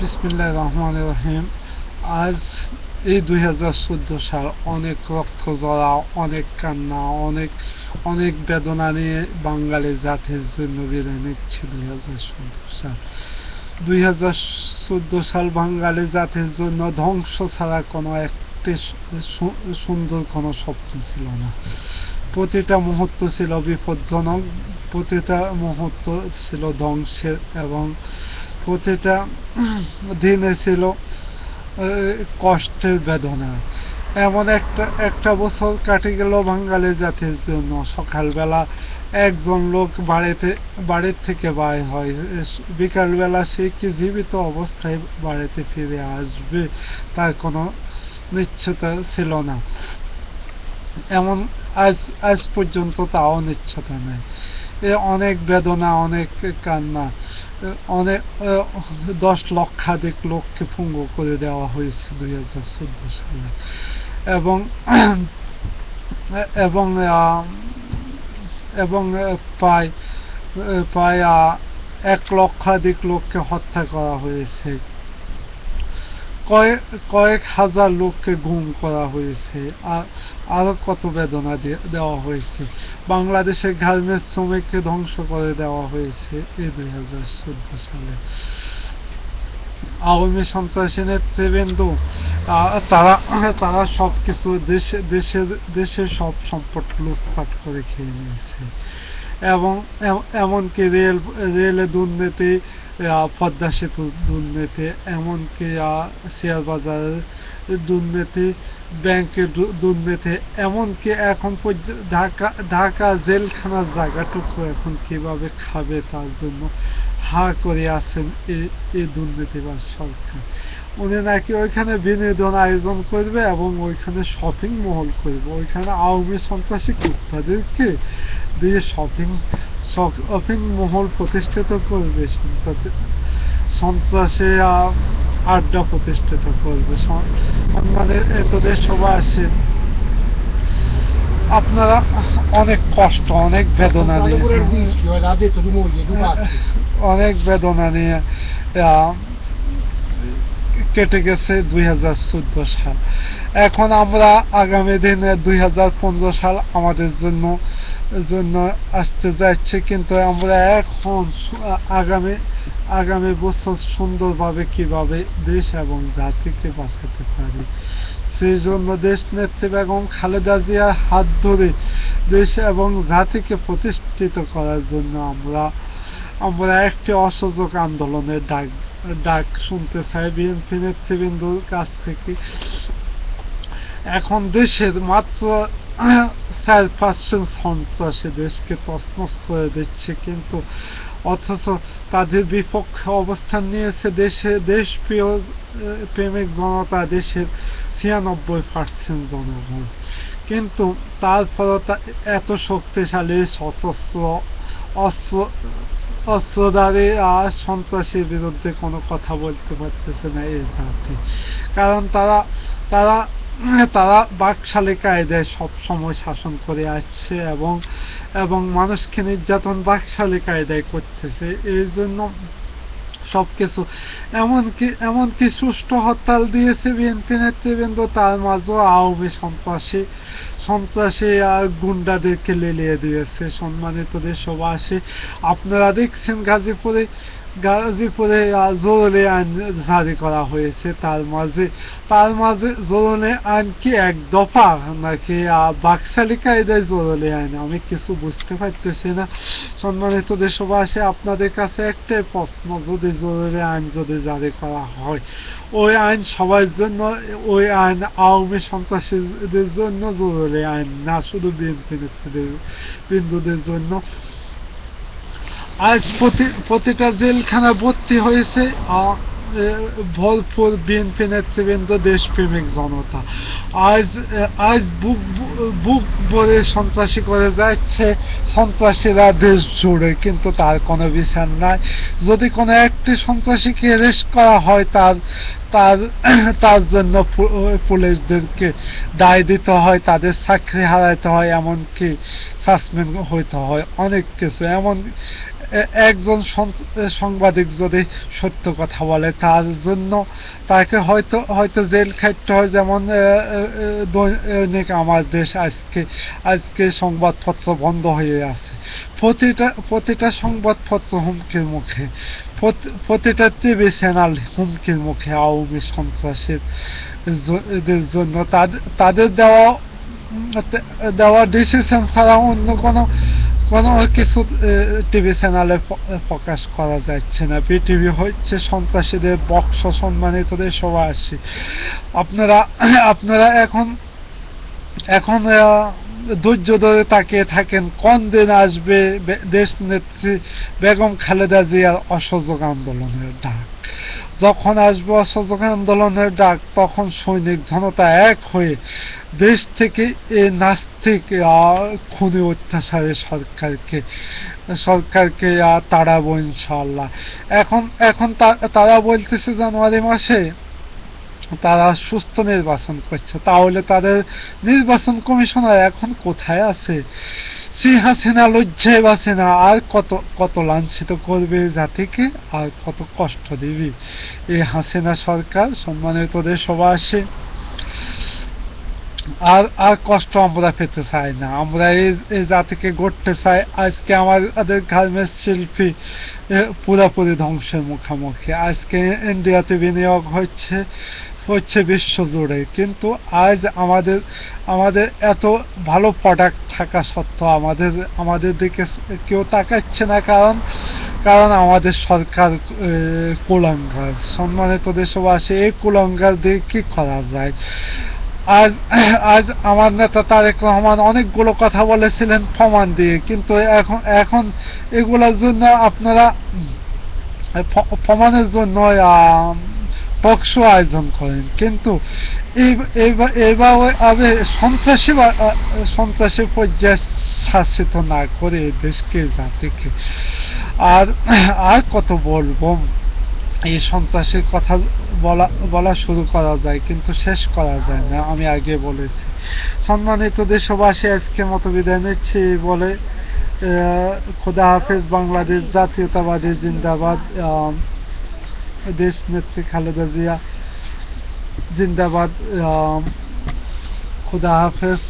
বিসমিল্লাহির রহমানির রহিম। আজ এই 2014 সাল, অনেক রক্ত ঝরা, অনেক কান্না, অনেক অনেক বেদনা নিয়ে বাঙালি জাতির জন্য বিদায় নিচ্ছে 2014 সাল। 2014 সাল বাঙালি জাতির জন্য ধ্বংস ছাড়া কোনো একটি সুন্দর কোনো স্বপ্ন ছিল না। প্রতিটা মুহূর্ত ছিল বিপজ্জনক, প্রতিটা মুহূর্ত ছিল ধ্বংসের, এবং প্রতিটা দিনে ছিল কষ্টের বেদনা। এমন একটা বছর কাটে গেল বাঙালি জাতির জন্য। সকালবেলা একজন লোক বাড়ির থেকে বাইর হয়, বিকালবেলা সে কি জীবিত অবস্থায় বাড়িতে ফিরে আসবে তার কোনো নিশ্চয়তা ছিল না। এমন আজ পর্যন্ত তাও নিশ্চয়তা নেই। অনেক বেদনা, অনেক কান্না, অনেক 10 লক্ষাধিক লোককে পঙ্গু করে দেওয়া হয়েছে 2014 সালে, এবং এবং এবং প্রায় প্রায় 1 লক্ষাধিক লোককে হত্যা করা হয়েছে, কয়েক হাজার লোককে গুম করা হয়েছে, আরো কত বেদনা দেওয়া হয়েছে। বাংলাদেশের গার্মেন্টস শ্রমিককে ধ্বংস করে দেওয়া হয়েছে এই 2014 সালে। আওয়ামী সন্ত্রাসী নেতৃবৃন্দ তারা সবকিছু দেশের সব সম্পদ লুটপাট করে খেয়ে নিয়েছে, এবং এমনকি রেলে দুর্নীতি, পদ্মা সেতু দুর্নীতি, এমনকি শেয়ার বাজারের দুর্নীতি, ব্যাংকের দুর্নীতি, এমনকি এখন ঢাকা জেলখানার জায়গাটুকু এখন কিভাবে খাবে তার জন্য হা করে আছেন এই দুর্নীতিবাজ সরকার। উনি নাকি ওইখানে বিনোদন আয়োজন করবে এবং ওইখানে শপিং মহল করবে, ওইখানে আওয়ামী সন্ত্রাসী কুত্তাদেরকে দিয়ে শপিং মহল প্রতিষ্ঠিত করবে, সন্ত্রাসী আড্ডা প্রতিষ্ঠিত করবে। মানে এতদের সবাই আসে, আপনারা অনেক কষ্ট, অনেক বেদনা নিয়ে কেটে গেছে 2014 সাল। এখন আমরা আগামী দিনে 2015 সাল আমাদের জন্য আসতে যাচ্ছে, কিন্তু আমরা এখন আগামী বছর সুন্দরভাবে কিভাবে দেশ এবং জাতিকে বাঁচাতে পারি, সেই জন্য দেশ নেত্রী বেগম খালেদা জিয়ার হাত ধরে দেশ এবং জাতিকে প্রতিষ্ঠিত করার জন্য আমরা একটি অসহযোগ আন্দোলনের ডাক শুনতে চাই বিএনপি নেতৃবৃন্দর কাছ থেকে। এখন দেশের মাত্র 4% সন্ত্রাসী দেশকে তছনছ করে দিচ্ছে, কিন্তু অথচ তাদের বিপক্ষে অবস্থান নিয়েছে দেশপ্রিয় প্রেমিক জনতা, দেশের 96% জনগণ। কিন্তু তারপরও এত শক্তিশালী সশস্ত্র অস্ত্রধারী সন্ত্রাসীর বিরুদ্ধে কোনো কথা বলতে পারতেছে না এই জাতি, কারণ তারা বাকশালী কায়দায় সবসময় শাসন করে আসছে, এবং মানুষকে নির্যাতন বাকশালী কায়দায় করতেছে। এই জন্য সবকিছু, এমনকি সুষ্ঠু হরতাল দিয়েছে বিএনপি নেতৃবৃন্দ, তার মাঝেও আওয়ামী সন্ত্রাসী গুন্ডাদেরকে লেলিয়ে দিয়েছে। সম্মানিত দেশবাসী, আপনারা দেখছেন গাজীপুরে জরুরি আইন জারি করা হয়েছে, তার মাঝে জরুরি আইন কি এক দফা নাকি বাকশালী কায়দায় জরুরি আইন, আমি কিছু বুঝতে পারতেছি না। সম্মানিত দেশবাসী, আপনাদের কাছে একটাই প্রশ্ন, যদি জরুরি আইন জারি করা হয়, ওই আইন সবার জন্য, ওই আইন আওয়ামী সন্ত্রাসীদের জন্য জরুরি আইন না, শুধু বিএনপি নেতৃবৃন্দদের জন্য। আজ প্রতিটা জেলখানা ভর্তি হয়েছে ভরপুর বিএনপি নেতৃবৃন্দ, দেশপ্রেমিক জনতা। আজ বুক ভরে সন্ত্রাসী করে যাচ্ছে সন্ত্রাসীরা দেশ জুড়ে, কিন্তু তার কোনো বিচার নাই। যদি কোনো একটি সন্ত্রাসীকে অ্যারেস্ট করা হয়, তার জন্য পুলিশদেরকে দায় দিতে হয়, তাদের চাকরি হারাইতে হয়, এমনকি সাসপেন্ড হইতে হয়, অনেক কিছু। একজন সাংবাদিক যদি সত্য কথা বলে তার জন্য তাকে হয়তো হয়তো জেল খাটতে হয়, যেমন দৈনিক আমার দেশ আজকে সংবাদপত্র বন্ধ হয়ে আছে, প্রতিটা সংবাদপত্র হুমকির মুখে, প্রতিটা টিভি চ্যানেল হুমকির মুখে আওয়ামী সন্ত্রাসীর জন্য। তাদের দেওয়া ডিসিশন ছাড়া অন্য কোনো কিছু টিভি চ্যানেলে প্রকাশ করা যাচ্ছে না। পৃথিবী হচ্ছে সন্ত্রাসীদের বক্স, সম্মানিতদের সবাসী। আপনারা এখন ধৈর্য ধরে তাকিয়ে থাকেন কোন দিন আসবে দেশ নেত্রী বেগম খালেদা জিয়ার অসহযোগ আন্দোলনের ডাক। যখন আসবে অসহযোগ আন্দোলনের ডাক, তখন সৈনিক জনতা এক হয়ে দেশ থেকে এই নাস্তিক খুনি অত্যাচারী সরকারকে তাড়াবো ইনশাআল্লাহ। এখন তারা বলতেছে জানুয়ারি মাসে তারা সুস্থ নির্বাচন করছে, তাহলে তাদের নির্বাচন কমিশনার এখন কোথায় আছে? হাসিনা লজ্জায় বাঁচে না, আর কত লাঞ্ছিত করবে জাতিকে, আর কত কষ্ট দিবি এই হাসিনা সরকার। সম্মানিত দেশবাসী, আর কষ্ট আমরা পেতে চাই না, আমরা এই জাতিকে গড়তে চাই। আজকে আমাদের গার্মেন্টস শিল্পী পুরোপুরি ধ্বংসের মুখোমুখি। আজকে ইন্ডিয়াতে বিনিয়োগ হচ্ছে বিশ্ব জুড়ে, কিন্তু আজ আমাদের এত ভালো প্রোডাক্ট থাকা সত্ত্বেও আমাদের দিকে কেউ তাকাচ্ছে না, কারণ আমাদের সরকার কুলাঙ্গার। সম্মানিত দেশবাসী, এই কুলাঙ্গার দিয়ে কি করা যায়? আজ আমার নেতা তারেক রহমান অনেকগুলো কথা বলেছিলেন প্রমাণ দিয়ে, কিন্তু এখন এগুলোর জন্য আপনারা প্রমাণের জন্য টকশো আয়োজন করেন, কিন্তু এইভাবে সন্ত্রাসী পর্যায়ে শাসিত না করে দেশকে জাতিকে আর কত বলবো? এই সন্ত্রাসীর কথা বলা শুরু করা যায়, কিন্তু শেষ করা যায় না, আমি আগে বলেছি। সম্মানিত দেশবাসী, আজকে মতো বিদায় নিচ্ছি বলে খোদা হাফেজ। বাংলাদেশ জাতীয়তাবাদী জিন্দাবাদ, দেশ নেত্রী খালেদা জিয়া জিন্দাবাদ, খোদা হাফেজ।